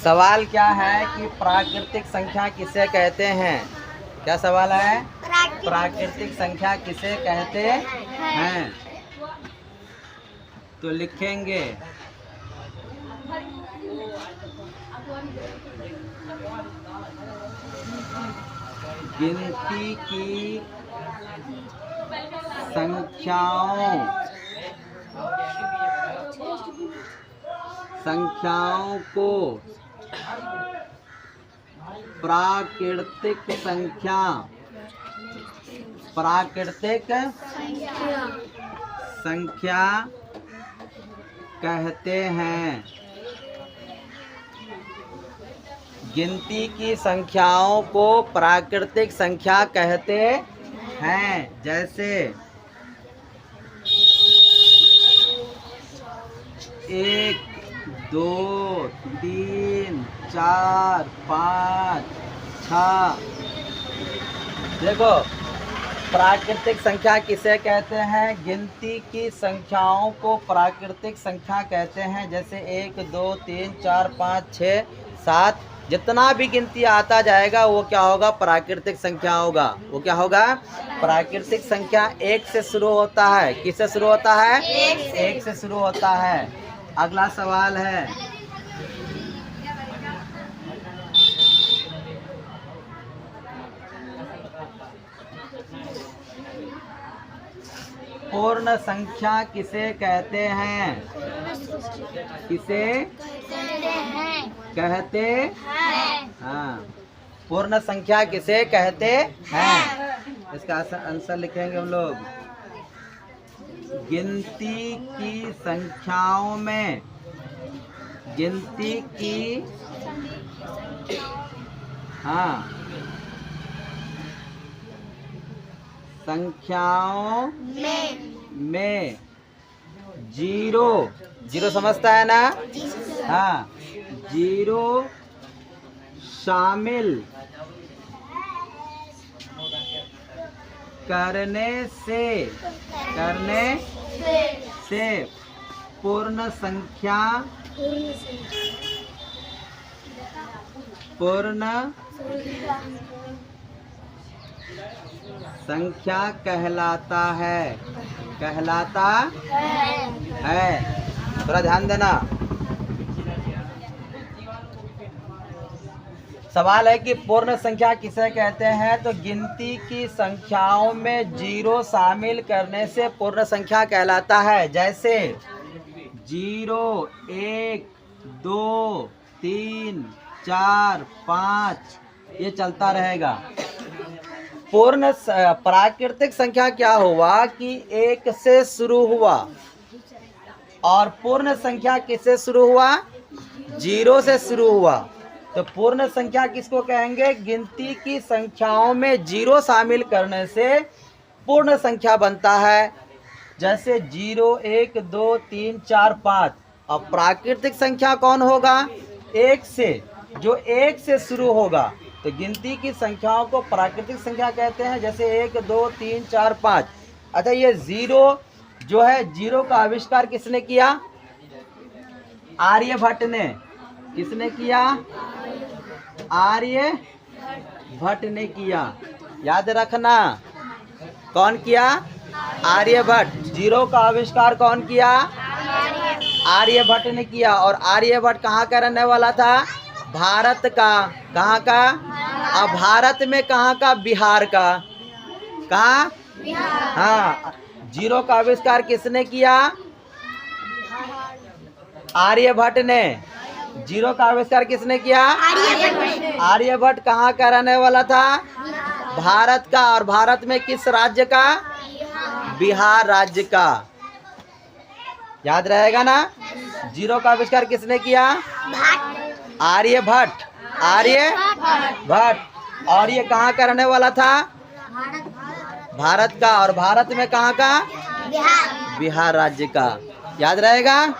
सवाल क्या है कि प्राकृतिक संख्या किसे कहते हैं? क्या सवाल है? प्राकृतिक संख्या किसे कहते हैं? तो लिखेंगे गिनती की संख्याओं को प्राकृतिक संख्या कहते हैं। गिनती की संख्याओं को प्राकृतिक संख्या कहते हैं। जैसे 1 2 3 4 5 6। देखो प्राकृतिक संख्या किसे कहते हैं? गिनती की संख्याओं को प्राकृतिक संख्या कहते हैं। जैसे 1 2 3 4 5 6 7, जितना भी गिनती आता जाएगा वो क्या होगा? प्राकृतिक संख्या होगा। वो क्या होगा? प्राकृतिक संख्या 1 से शुरू होता है। किससे शुरू होता है? 1 से शुरू होता है। अगला सवाल है पूर्ण संख्या किसे कहते हैं? किसे कहते हैं? हाँ, पूर्ण संख्या किसे कहते हैं? इसका आंसर लिखेंगे हम लोग। गिनती की संख्याओं में संख्याओं में जीरो समझता है ना? हाँ, जीरो शामिल करने से पूर्ण संख्या कहलाता है। थोड़ा ध्यान देना। सवाल है कि पूर्ण संख्या किसे कहते हैं? तो गिनती की संख्याओं में जीरो शामिल करने से पूर्ण संख्या कहलाता है। जैसे 0 1 2 3 4 5, ये चलता रहेगा। पूर्ण प्राकृतिक संख्या क्या हुआ कि 1 से शुरू हुआ, और पूर्ण संख्या किससे शुरू हुआ? 0 से शुरू हुआ। तो पूर्ण संख्या किसको कहेंगे? गिनती की संख्याओं में 0 शामिल करने से पूर्ण संख्या बनता है। जैसे 0 1 2 3 4 5। अब प्राकृतिक संख्या कौन होगा? 1 से, जो 1 से शुरू होगा। तो गिनती की संख्याओं को प्राकृतिक संख्या कहते हैं। जैसे 1 2 3 4 5। अच्छा, ये 0 जो है, 0 का आविष्कार किसने किया? आर्यभट्ट ने। किसने किया? आर्यभट्ट ने किया। याद रखना, कौन किया? आर्यभट्ट। 0 का आविष्कार कौन किया? आर्यभट्ट ने किया। और आर्यभट्ट कहाँ का रहने वाला था? भारत का। कहाँ का? अब भारत में कहाँ का? बिहार का। कहाँ? हाँ, 0 का आविष्कार किसने किया? आर्यभट्ट ने। 0 का आविष्कार किसने किया? आर्यभट्ट कहाँ का रहने वाला था? भारत का। और भारत में किस राज्य का? बिहार राज्य का। याद रहेगा ना? 0 का आविष्कार किसने किया? आर्यभट्ट। और ये कहाँ का रहने वाला था? भारत का। और भारत में कहाँ का? बिहार राज्य का। याद रहेगा?